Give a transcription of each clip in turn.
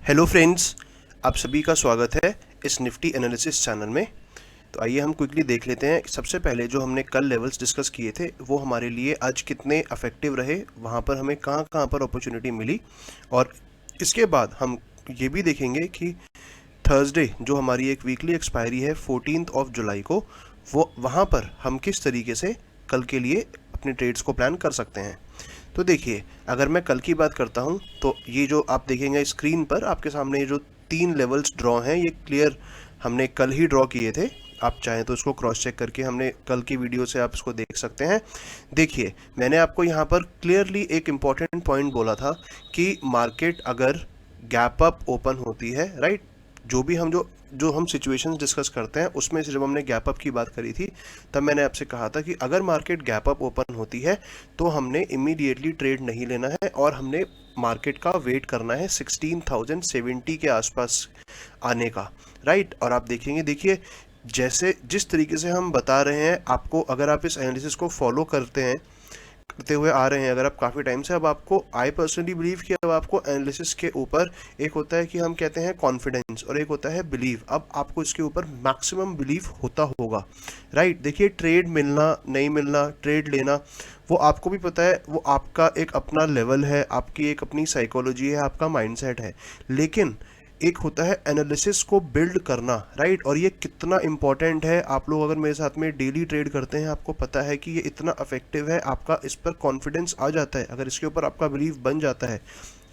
Hello friends, आप सभी का स्वागत है इस निफ्टी एनालिसिस चैनल में। तो आइए हम क्विकली देख लेते हैं। सबसे पहले जो हमने कल लेवल्स डिस्कस किए थे वो हमारे लिए आज कितने अफेक्टिव रहे, वहाँ पर हमें कहाँ कहाँ पर अपॉर्चुनिटी मिली, और इसके बाद हम ये भी देखेंगे कि थर्सडे जो हमारी एक वीकली एक्सपायरी है 14 ऑफ जुलाई को, वो वहाँ पर हम किस तरीके से कल के लिए अपने ट्रेड्स को प्लान कर सकते हैं। तो देखिए, अगर मैं कल की बात करता हूँ तो ये जो आप देखेंगे स्क्रीन पर आपके सामने, ये जो 3 लेवल्स ड्रॉ हैं ये क्लियर हमने कल ही ड्रॉ किए थे। आप चाहें तो इसको क्रॉस चेक करके हमने कल की वीडियो से आप इसको देख सकते हैं। देखिए, मैंने आपको यहाँ पर क्लियरली एक इम्पॉर्टेंट पॉइंट बोला था कि मार्केट अगर गैप अप ओपन होती है, राइट, जो हम सिचुएशंस डिस्कस करते हैं उसमें से जब हमने गैप अप की बात करी थी तब मैंने आपसे कहा था कि अगर मार्केट गैप अप ओपन होती है तो हमने इमीडिएटली ट्रेड नहीं लेना है और हमने मार्केट का वेट करना है 16,070 के आसपास आने का, राइट। और आप देखेंगे, देखिए जैसे जिस तरीके से हम बता रहे हैं आपको, अगर आप इस एनालिसिस को फॉलो करते हुए आ रहे हैं, अगर आप काफ़ी टाइम से, अब आपको, आई पर्सनली बिलीव कि अब आपको एनालिसिस के ऊपर एक होता है कि हम कहते हैं कॉन्फिडेंस और एक होता है बिलीव। अब आपको इसके ऊपर मैक्सिमम बिलीव होता होगा, राइट। देखिए, ट्रेड मिलना नहीं मिलना, ट्रेड लेना, वो आपको भी पता है, वो आपका एक अपना लेवल है, आपकी एक अपनी साइकोलॉजी है, आपका माइंडसेट है। लेकिन एक होता है एनालिसिस को बिल्ड करना, राइट। और ये कितना इंपॉर्टेंट है, आप लोग अगर मेरे साथ में डेली ट्रेड करते हैं आपको पता है कि ये इतना इफेक्टिव है। आपका इस पर कॉन्फिडेंस आ जाता है, अगर इसके ऊपर आपका बिलीव बन जाता है,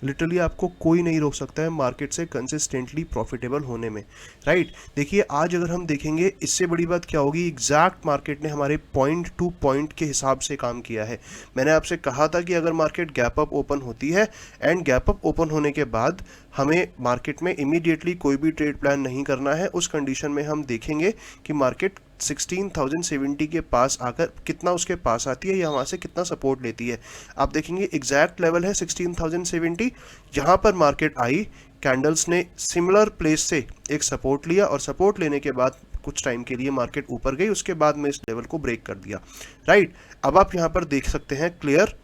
लिटरली आपको कोई नहीं रोक सकता है मार्केट से कंसिस्टेंटली प्रॉफिटेबल होने में, राइट। देखिए, आज अगर हम देखेंगे, इससे बड़ी बात क्या होगी, एग्जैक्ट मार्केट ने हमारे पॉइंट टू पॉइंट के हिसाब से काम किया है। मैंने आपसे कहा था कि अगर मार्केट गैप अप ओपन होती है एंड गैप अप ओपन होने के बाद हमें मार्केट में इमीडिएटली कोई भी ट्रेड प्लान नहीं करना है। उस कंडीशन में हम देखेंगे कि मार्केट 16,070 के पास आकर कितना उसके पास आती है या वहाँ से कितना सपोर्ट लेती है। आप देखेंगे एग्जैक्ट लेवल है 16,070, यहाँ पर मार्केट आई, कैंडल्स ने सिमिलर प्लेस से एक सपोर्ट लिया और सपोर्ट लेने के बाद कुछ टाइम के लिए मार्केट ऊपर गई, उसके बाद में इस लेवल को ब्रेक कर दिया, राइट। अब आप यहाँ पर देख सकते हैं क्लियर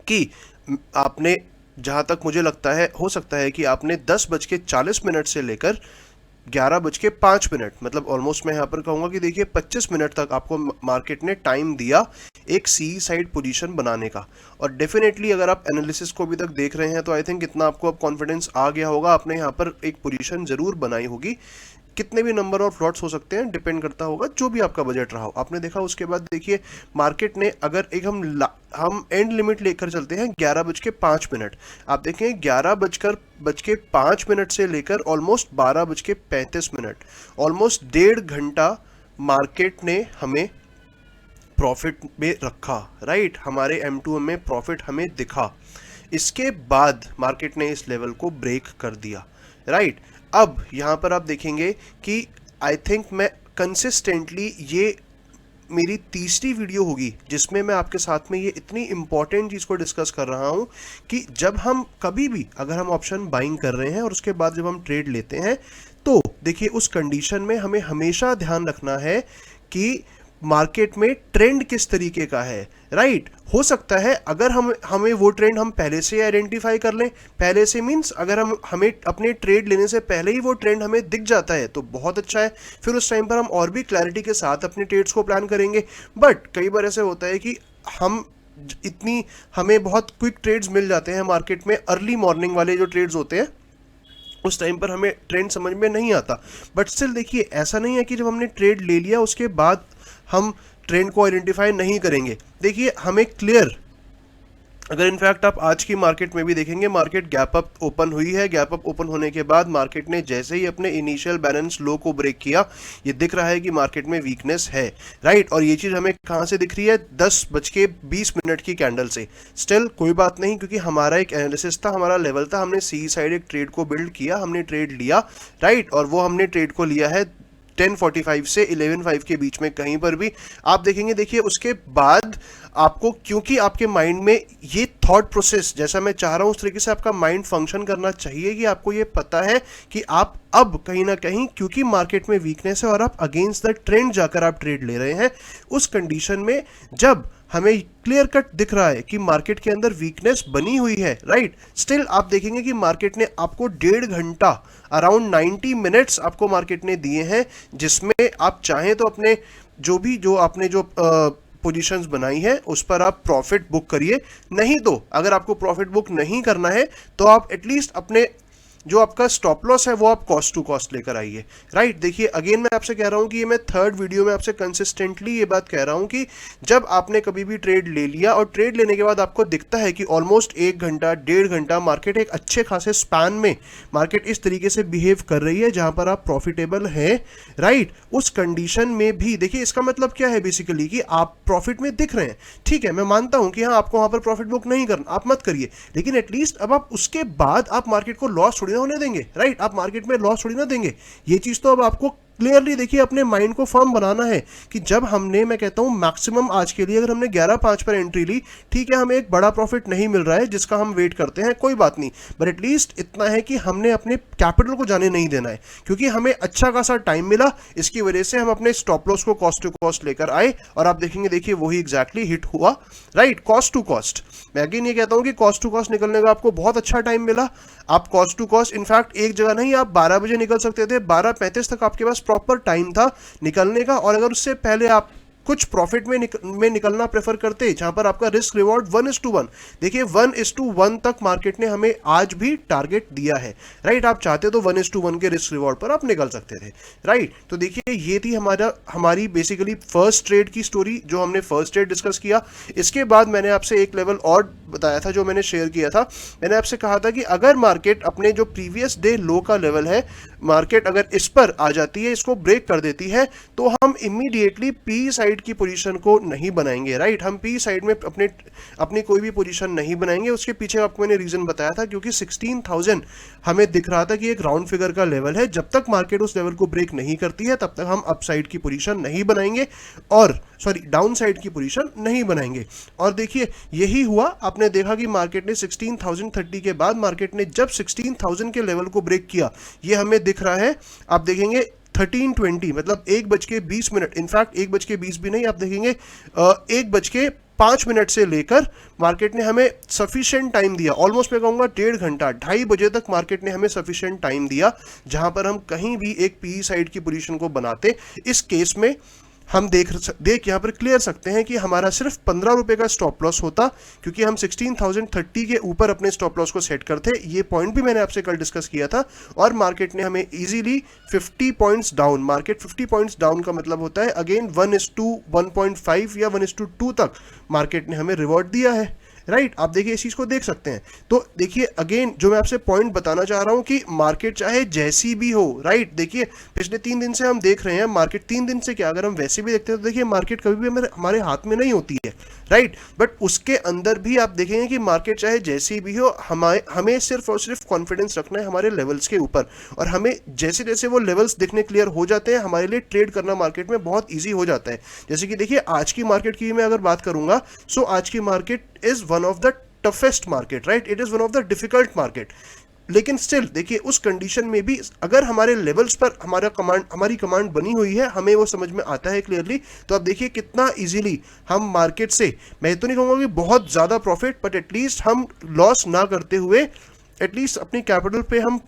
कि आपने, जहाँ तक मुझे लगता है, हो सकता है कि आपने 10:40 से लेकर 11:05, मतलब ऑलमोस्ट मैं यहाँ पर कहूँगा कि देखिए 25 मिनट तक आपको मार्केट ने टाइम दिया एक सी साइड पोजीशन बनाने का। और डेफिनेटली अगर आप एनालिसिस को अभी तक देख रहे हैं तो आई थिंक इतना आपको अब कॉन्फिडेंस आ गया होगा, आपने यहाँ पर एक पोजीशन जरूर बनाई होगी। कितने भी नंबर ऑफ लॉट्स हो सकते हैं, डिपेंड करता होगा जो भी आपका बजट रहा हो, आपने देखा। उसके बाद देखिए, मार्केट ने अगर एक हम एंड लिमिट लेकर चलते हैं 11:05, आप देखें 11:05 से लेकर ऑलमोस्ट 12:35, ऑलमोस्ट 1.5 घंटा मार्केट ने हमें प्रॉफिट में रखा, राइट। हमारे M2M में प्रॉफिट हमें दिखा। इसके बाद मार्केट ने इस लेवल को ब्रेक कर दिया, राइट। अब यहाँ पर आप देखेंगे कि आई थिंक मैं कंसिस्टेंटली, ये मेरी तीसरी वीडियो होगी जिसमें मैं आपके साथ में ये इतनी इंपॉर्टेंट चीज़ को डिस्कस कर रहा हूँ कि जब हम कभी भी, अगर हम ऑप्शन बाइंग कर रहे हैं और उसके बाद जब हम ट्रेड लेते हैं, तो देखिए उस कंडीशन में हमें हमेशा ध्यान रखना है कि मार्केट में ट्रेंड किस तरीके का है, राइट। हो सकता है अगर हमें वो ट्रेंड हम पहले से आइडेंटिफाई कर लें, पहले से मींस अगर हमें अपने ट्रेड लेने से पहले ही वो ट्रेंड हमें दिख जाता है तो बहुत अच्छा है, फिर उस टाइम पर हम और भी क्लैरिटी के साथ अपने ट्रेड्स को प्लान करेंगे। बट कई बार ऐसे होता है कि हमें बहुत क्विक ट्रेड्स मिल जाते हैं मार्केट में, अर्ली मॉर्निंग वाले जो ट्रेड्स होते हैं उस टाइम पर हमें ट्रेंड समझ में नहीं आता। बट स्टिल देखिए, ऐसा नहीं है कि जब हमने ट्रेड ले लिया उसके बाद हम ट्रेंड को आइडेंटिफाई नहीं करेंगे। देखिए, हमें क्लियर, अगर इनफैक्ट आप आज की मार्केट में भी देखेंगे, मार्केट गैप अप ओपन हुई है, गैप अप ओपन होने के बाद मार्केट ने जैसे ही अपने इनिशियल बैलेंस लो को ब्रेक किया, ये दिख रहा है कि मार्केट में वीकनेस है, राइट। और ये चीज़ हमें कहाँ से दिख रही है, 10:20 की कैंडल से। स्टिल कोई बात नहीं, क्योंकि हमारा एक एनालिसिस था, हमारा लेवल था, हमने सी साइड एक ट्रेड को बिल्ड किया, हमने ट्रेड लिया, राइट। और वो हमने ट्रेड को लिया है 10:45 से 11:05 के बीच में कहीं पर भी। आप देखेंगे, देखिए उसके बाद आपको, क्योंकि आपके माइंड में ये थॉट प्रोसेस, जैसा मैं चाह रहा हूँ उस तरीके से आपका माइंड फंक्शन करना चाहिए कि आपको ये पता है कि आप अब कहीं ना कहीं, क्योंकि मार्केट में वीकनेस है और आप अगेंस्ट द ट्रेंड जाकर आप ट्रेड ले रहे हैं, उस कंडीशन में जब हमें क्लियर कट दिख रहा है कि मार्केट के अंदर वीकनेस बनी हुई है, राइट। स्टिल आप देखेंगे कि मार्केट ने आपको 1.5 घंटा, अराउंड 90 मिनट्स आपको मार्केट ने दिए हैं, जिसमें आप चाहें तो अपने जो आपने जो पोजीशंस बनाई है उस पर आप प्रॉफिट बुक करिए। नहीं तो अगर आपको प्रॉफिट बुक नहीं करना है तो आप एटलीस्ट अपने जो आपका स्टॉप लॉस है वो आप कॉस्ट टू कॉस्ट लेकर आइए, राइट। देखिए अगेन मैं आपसे कह रहा हूं कि ये मैं थर्ड वीडियो में आपसे कंसिस्टेंटली ये बात कह रहा हूं कि जब आपने कभी भी ट्रेड ले लिया और ट्रेड लेने के बाद आपको दिखता है कि ऑलमोस्ट 1 घंटा 1.5 घंटा मार्केट एक अच्छे खासे स्पैन में मार्केट इस तरीके से बिहेव कर रही है जहां पर आप प्रॉफिटेबल हैं, राइट। उस कंडीशन में भी देखिए इसका मतलब क्या है बेसिकली कि आप प्रॉफिट में दिख रहे हैं, ठीक है। मैं मानता हूं कि हाँ आपको वहां पर प्रॉफिट बुक नहीं करना, आप मत करिए, लेकिन एटलीस्ट अब आप उसके बाद आप मार्केट को लॉस थोड़ी होने देंगे, राइट। आप मार्केट में लॉस थोड़ी ना देंगे। ये चीज तो अब आपको क्लियरली देखिए अपने माइंड को फर्म बनाना है कि जब हमने, मैं कहता हूं मैक्सिमम आज के लिए अगर हमने 11.5 पर एंट्री ली, ठीक है, हमें एक बड़ा प्रॉफिट नहीं मिल रहा है जिसका हम वेट करते हैं, कोई बात नहीं, बट एटलीस्ट इतना है कि हमने अपने कैपिटल को जाने नहीं देना है, क्योंकि हमें अच्छा खासा टाइम मिला। इसकी वजह से हम अपने स्टॉप लॉस को कॉस्ट टू कॉस्ट लेकर आए और आप देखेंगे, देखिए वही एग्जैक्टली हिट हुआ, राइट। कॉस्ट टू कॉस्ट, मैं अगेन ये कहता हूं कि कॉस्ट टू कॉस्ट निकलने का आपको बहुत अच्छा टाइम मिला। आप कॉस्ट टू कॉस्ट इनफैक्ट एक जगह नहीं, आप 12 बजे निकल सकते थे, 12:35 तक आपके पास प्रॉपर टाइम था निकलने का। और अगर उससे पहले आप कुछ प्रॉफिट में निकलना प्रेफर करते जहां पर आपका रिस्क रिवॉर्ड 1:1, देखिए 1:1 तक मार्केट ने हमें आज भी टारगेट दिया है, राइट। आप चाहते तो 1:1 के रिस्क रिवॉर्ड पर आप निकल सकते थे, राइट। तो देखिए ये थी हमारी बेसिकली फर्स्ट ट्रेड की स्टोरी, जो हमने फर्स्ट ट्रेड डिस्कस किया। इसके बाद मैंने आपसे एक लेवल और बताया था, जो मैंने शेयर किया था। मैंने आपसे कहा था कि अगर मार्केट अपने जो प्रीवियस डे लो का लेवल है, मार्केट अगर इस पर आ जाती है, इसको ब्रेक कर देती है, तो हम इमीडिएटली पी साइड की पोजीशन को नहीं बनाएंगे, राइट। हम पी साइड में अपनी कोई भी पोजीशन नहीं बनाएंगे। उसके पीछे आपको मैंने रीजन बताया था, क्योंकि 16,000 हमें दिख रहा था कि एक राउंड फिगर का लेवल है। जब तक मार्केट उस लेवल को ब्रेक नहीं करती है तब तक हम अपसाइड की पोजीशन नहीं बनाएंगे, और डाउन साइड की पोजीशन नहीं बनाएंगे। और देखिए यही हुआ, आपने देखा कि मार्केट ने 16,030 के बाद मार्केट ने जब 16,000 के लेवल को ब्रेक किया, ये हमें दिख रहा है, आप देखेंगे 13:20, मतलब 1:20, इनफैक्ट 1:20 भी नहीं, आप देखेंगे 1:05 से लेकर मार्केट ने हमें सफिशिएंट टाइम दिया, ऑलमोस्ट मैं कहूँगा 1.5 घंटा, 2:30 बजे तक मार्केट ने हमें सफिशिएंट टाइम दिया, जहां पर हम कहीं भी एक पी साइड की पोजीशन को बनाते। इस केस में हम देख यहाँ पर क्लियर सकते हैं कि हमारा सिर्फ 15 रुपए का स्टॉप लॉस होता, क्योंकि हम 16,030 के ऊपर अपने स्टॉप लॉस को सेट करते। ये पॉइंट भी मैंने आपसे कल डिस्कस किया था, और मार्केट ने हमें easily 50 points down, market 50 points down का मतलब होता है अगेन 1:1.5 या 1:2 तक मार्केट ने हमें रिवॉर्ड दिया है, राइट। आप देखिए इस चीज को देख सकते हैं। तो देखिए अगेन जो मैं आपसे पॉइंट बताना चाह रहा हूं कि मार्केट चाहे जैसी भी हो, राइट। देखिए पिछले 3 दिन से हम देख रहे हैं, मार्केट 3 दिन से क्या, अगर हम वैसे भी देखते हैं तो देखिए मार्केट कभी भी हमारे हाथ में नहीं होती है, राइट। बट उसके अंदर भी आप देखेंगे कि मार्केट चाहे जैसी भी हो, हमें सिर्फ और सिर्फ कॉन्फिडेंस रखना है हमारे लेवल्स के ऊपर, और हमें जैसे जैसे वो लेवल्स दिखने क्लियर हो जाते हैं, हमारे लिए ट्रेड करना मार्केट में बहुत ईजी हो जाता है। जैसे कि देखिए आज की मार्केट की मैं अगर बात करूंगा, सो आज की market is one of the toughest market, right. It is one of the difficult market, लेकिन स्टिल देखिए उस कंडीशन में भी अगर हमारे लेवल्स पर हमारी कमांड बनी हुई है, हमें वो समझ में आता है क्लियरली, तो आप देखिए कितना इजीली हम मार्केट से, मैं तो नहीं कहूँगा कि बहुत ज़्यादा प्रॉफिट, बट एटलीस्ट हम लॉस ना करते हुए एटलीस्ट अपनी कैपिटल पे हम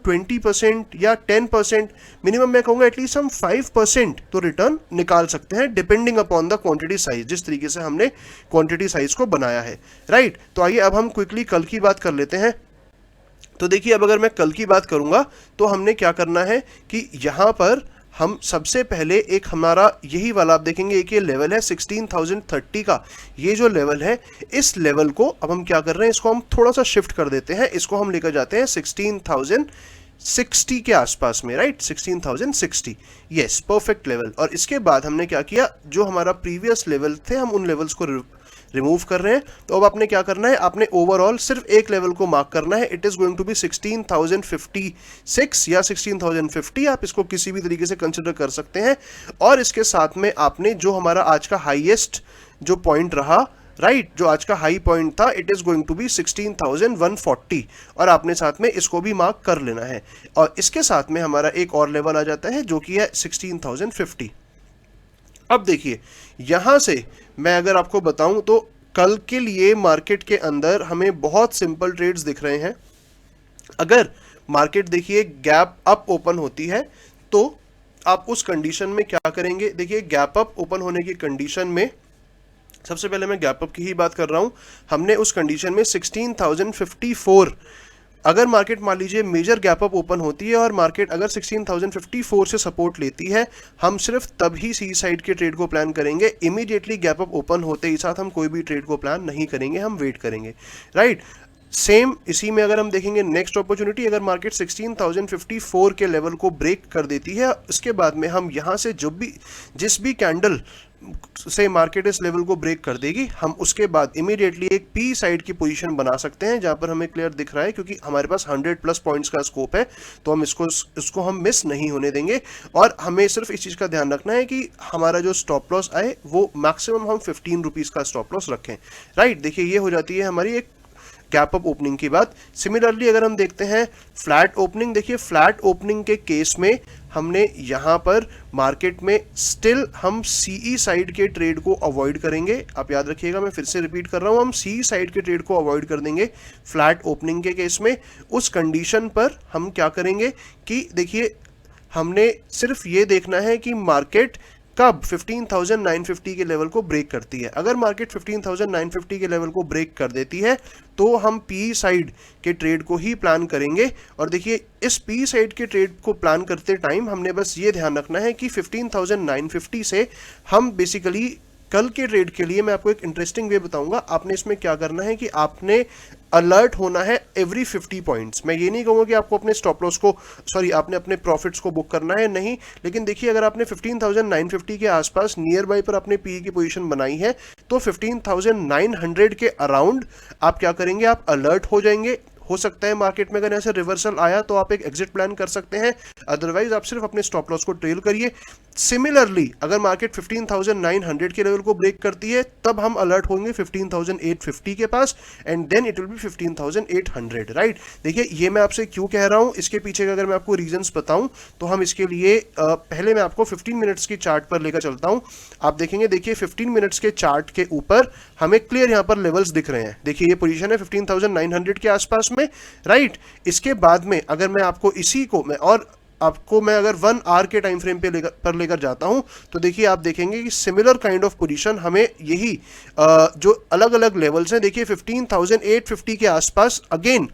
20% या 10%, मिनिमम मैं कहूँगा एटलीस्ट हम 5% तो रिटर्न निकाल सकते हैं, depending upon the quantity size, जिस तरीके से हमने क्वांटिटी साइज को बनाया है, राइट। तो आइए अब हम क्विकली कल की बात कर लेते हैं। तो देखिए अब अगर मैं कल की बात करूंगा तो हमने क्या करना है कि यहां पर हम सबसे पहले एक हमारा यही वाला आप देखेंगे, एक ये लेवल है 16,030 का, ये जो लेवल है, इस लेवल को अब हम क्या कर रहे हैं, इसको हम थोड़ा सा शिफ्ट कर देते हैं, इसको हम लेकर जाते हैं 16,060 के आसपास में, राइट। 16,060, yes, perfect level. और इसके बाद हमने क्या किया, जो हमारा प्रीवियस लेवल थे हम उन लेवल्स को रिमूव कर रहे हैं। तो अब आपने क्या करना है, आपने ओवरऑल सिर्फ एक लेवल को मार्क करना है, it is going to be 16,056 या 16,050, आप इसको किसी भी तरीके से कंसिडर कर सकते हैं। और इसके साथ में आपने जो हमारा आज का हाईएस्ट जो पॉइंट रहा, राइट, जो आज का हाई पॉइंट था, it is going to be 16,140, और आपने साथ में इसको भी मार्क कर लेना है। और इसके साथ में हमारा एक और लेवल आ जाता है जो कि है 16,050। अब देखिए यहां से मैं अगर आपको बताऊं तो कल के लिए मार्केट के अंदर हमें बहुत सिंपल ट्रेड्स दिख रहे हैं। अगर मार्केट देखिए गैप अप ओपन होती है तो आप उस कंडीशन में क्या करेंगे, देखिए गैप अप ओपन होने की कंडीशन में सबसे पहले मैं गैप अप की ही बात कर रहा हूं। हमने उस कंडीशन में 16,054, अगर मार्केट मान लीजिए मेजर गैप अप ओपन होती है और मार्केट अगर 16,054 से सपोर्ट लेती है, हम सिर्फ तभी सी साइड के ट्रेड को प्लान करेंगे। इमीडिएटली गैप अप ओपन होते ही साथ हम कोई भी ट्रेड को प्लान नहीं करेंगे, हम वेट करेंगे, राइट। सेम इसी में अगर हम देखेंगे नेक्स्ट अपॉर्चुनिटी, अगर मार्केट 16,054 के लेवल को ब्रेक कर देती है, उसके बाद में हम यहां से जिस भी कैंडल से मार्केट इस लेवल को ब्रेक कर देगी, हम उसके बाद इमीडिएटली एक पी साइड की पोजीशन बना सकते हैं, जहां पर हमें क्लियर दिख रहा है क्योंकि हमारे पास 100+ पॉइंट्स का स्कोप है, तो हम इसको हम मिस नहीं होने देंगे। और हमें सिर्फ इस चीज का ध्यान रखना है कि हमारा जो स्टॉप लॉस आए वो मैक्सिमम हम 15 रुपीज का स्टॉप लॉस रखें, राइट। देखिए ये हो जाती है हमारी एक गैप अप ओपनिंग की बात। सिमिलरली अगर हम देखते हैं फ्लैट ओपनिंग, देखिए फ्लैट ओपनिंग के केस में हमने यहां पर मार्केट में स्टिल हम सीई साइड के ट्रेड को अवॉइड करेंगे। आप याद रखिएगा, मैं फिर से रिपीट कर रहा हूं, हम सी साइड के ट्रेड को अवॉइड कर देंगे फ्लैट ओपनिंग के केस में। उस कंडीशन पर हम क्या करेंगे कि देखिए हमने सिर्फ ये देखना है कि मार्केट कब 15,950 के लेवल को ब्रेक करती है। अगर मार्केट 15,950 के लेवल को ब्रेक कर देती है तो हम पी साइड के ट्रेड को ही प्लान करेंगे। और देखिए इस पी साइड के ट्रेड को प्लान करते टाइम हमने बस ये ध्यान रखना है कि 15,950 से हम बेसिकली कल के ट्रेड के लिए मैं आपको एक इंटरेस्टिंग वे बताऊंगा। आपने इसमें क्या करना है कि आपने अलर्ट होना है एवरी 50 पॉइंट्स। मैं ये नहीं कहूंगा कि आपको अपने स्टॉप लॉस को आपने अपने प्रॉफिट्स को बुक करना है, नहीं, लेकिन देखिए अगर आपने 15,950 के आसपास नियर बाय पर अपने पी की पोजीशन बनाई है तो 15,900 के अराउंड आप क्या करेंगे, आप अलर्ट हो जाएंगे। हो सकता है मार्केट में अगर ऐसे रिवर्सल आया तो आप एक एग्जिट प्लान कर सकते हैं, अदरवाइज आप सिर्फ अपने स्टॉप लॉस को ट्रेल करिए। सिमिलरली अगर मार्केट 15,900 के लेवल को ब्रेक करती है तब हम अलर्ट होंगे 15,850 के पास, and then it will be 15,800, right. देखिए ये मैं आपसे क्यों कह रहा हूं, इसके पीछे का अगर मैं आपको रीजंस बताऊं तो हम इसके लिए पहले मैं आपको 15 मिनट्स की चार्ट पर लेकर चलता हूं। आप देखेंगे, देखिए 15 मिनट्स के चार्ट के ऊपर हमें क्लियर यहां पर लेवल्स दिख रहे हैं। देखिए ये पोजीशन है 15,900 के आसपास में, राइट। इसके बाद में अगर मैं आपको इसी को मैं अगर 1 आवर के टाइम फ्रेम पे लेकर जाता हूं तो देखिए आप देखेंगे कि सिमिलर काइंड ऑफ पोजीशन हमें यही जो अलग अलग लेवल्स हैं, देखिए 15,850 के आसपास अगेन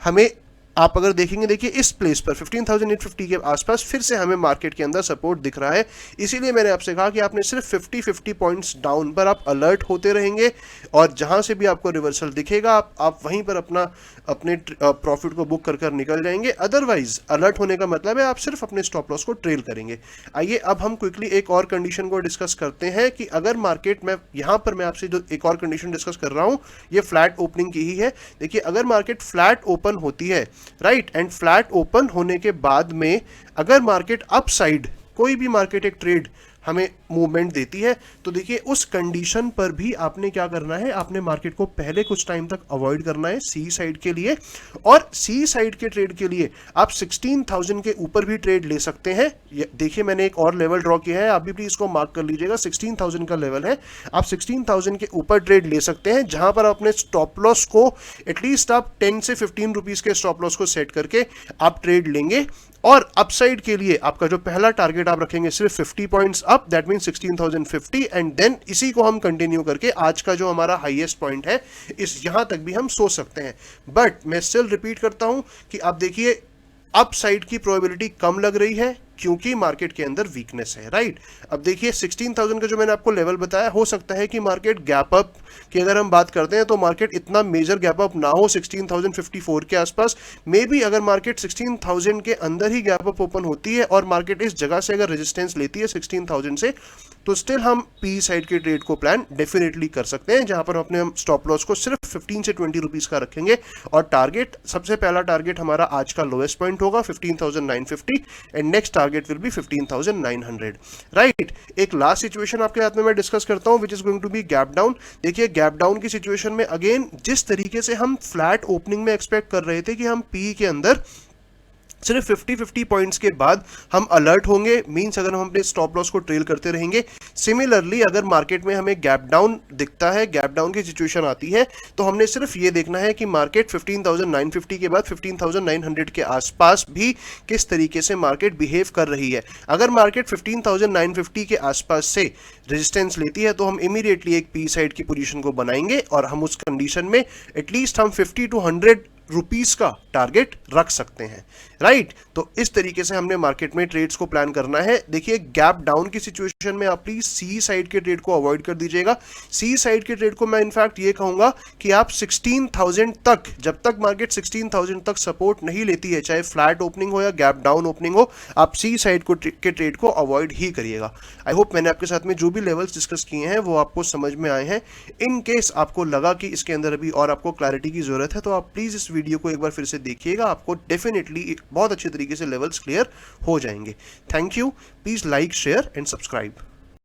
हमें, आप अगर देखेंगे देखिए इस प्लेस पर 15,850 के आसपास फिर से हमें मार्केट के अंदर सपोर्ट दिख रहा है। इसीलिए मैंने आपसे कहा कि आपने सिर्फ 50 पॉइंट्स डाउन पर आप अलर्ट होते रहेंगे और जहां से भी आपको रिवर्सल दिखेगा आप वहीं पर अपने प्रॉफिट को बुक कर निकल जाएंगे। अदरवाइज अलर्ट होने का मतलब है आप सिर्फ अपने स्टॉप लॉस को ट्रेल करेंगे। आइए अब हम क्विकली एक और कंडीशन को डिस्कस करते हैं कि अगर मार्केट में यहां पर मैं आपसे जो एक और कंडीशन डिस्कस कर रहा हूं ये फ्लैट ओपनिंग की ही है। देखिए अगर मार्केट फ्लैट ओपन होती है, राइट, एंड फ्लैट ओपन होने के बाद में अगर मार्केट अप साइड कोई भी मार्केट एक ट्रेड हमें मूवमेंट देती है तो देखिए उस कंडीशन पर भी आपने क्या करना है, आपने मार्केट को पहले कुछ टाइम तक अवॉइड करना है सी साइड के लिए। और सी साइड के ट्रेड के लिए आप 16,000 के ऊपर भी ट्रेड ले सकते हैं। देखिए मैंने एक और लेवल ड्रॉ किया है, आप भी प्लीज इसको मार्क कर लीजिएगा, 16,000 का लेवल है, आप 16,000 के ऊपर ट्रेड ले सकते हैं जहां पर अपने स्टॉप लॉस को एटलीस्ट आप 10 से 15 रुपीज के स्टॉप लॉस को सेट करके आप ट्रेड लेंगे। और अपसाइड के लिए आपका जो पहला टारगेट आप रखेंगे सिर्फ 50 points up, that mean 16,050, and then इसी को हम कंटिन्यू करके आज का जो हमारा हाईएस्ट पॉइंट है इस यहां तक भी हम सोच सकते हैं। बट मैं स्टिल रिपीट करता हूं कि आप देखिए अप साइड की प्रोबेबिलिटी कम लग रही है क्योंकि मार्केट के अंदर वीकनेस है, राइट। अब देखिए 16,000 का जो मैंने आपको लेवल बताया, हो सकता है कि मार्केट गैप अप की अगर हम बात करते हैं तो मार्केट इतना मेजर गैप अप ना हो 16,054 के आसपास। मे बी अगर मार्केट 16,000 के अंदर ही गैप अप ओपन होती है और मार्केट इस जगह से अगर रेजिस्टेंस लेती है 16,000 से, तो स्टिल हम पी साइड के ट्रेड को प्लान डेफिनेटली कर सकते हैं, जहां पर अपने हम स्टॉप लॉस को सिर्फ 15 से 20 रुपीज का रखेंगे। और टारगेट, सबसे पहला टारगेट हमारा आज का लोएस्ट पॉइंट होगा 15,950 and next target will be 15,900, right. एक लास्ट सिचुएशन आपके साथ में मैं डिस्कस करता हूं which is going to be gap down. देखिए गैप डाउन की सिचुएशन में अगेन जिस तरीके से हम फ्लैट ओपनिंग में एक्सपेक्ट कर रहे थे कि हम पी के अंदर सिर्फ 50 पॉइंट्स के बाद हम अलर्ट होंगे, मींस अगर हम अपने स्टॉप लॉस को ट्रेल करते रहेंगे। सिमिलरली अगर मार्केट में हमें गैप डाउन दिखता है, गैप डाउन की सिचुएशन आती है, तो हमने सिर्फ ये देखना है कि मार्केट 15,950 के बाद 15,900 के आसपास भी किस तरीके से मार्केट बिहेव कर रही है। अगर मार्केट 15,950 के आसपास से रेजिस्टेंस लेती है तो हम इमीडिएटली एक पी साइड की पोजीशन को बनाएंगे और हम उस कंडीशन में एटलीस्ट हम 50 to 100 रुपीस का टारगेट रख सकते हैं, राइट। तो इस तरीके से हमने मार्केट में ट्रेड्स को प्लान करना है। देखिए गैप डाउन की सिचुएशन में आप प्लीज सी साइड के ट्रेड को अवॉइड कर दीजिएगा। सी साइड के ट्रेड को मैं इनफैक्ट ये कहूंगा कि आप 16,000 तक, जब तक मार्केट 16,000 तक सपोर्ट नहीं लेती है, चाहे फ्लैट ओपनिंग हो या गैप डाउन ओपनिंग हो, आप सी साइड के ट्रेड को अवॉइड ही करिएगा। आई होप मैंने आपके साथ में जो भी लेवल्स डिस्कस किए हैं वो आपको समझ में आए हैं। इन केस आपको लगा कि इसके अंदर अभी और आपको क्लैरिटी की जरूरत है तो आप प्लीज इस वीडियो को एक बार फिर से देखिएगा, आपको डेफिनेटली बहुत अच्छे तरीके से लेवल्स क्लियर हो जाएंगे। Thank you, please like, share and subscribe.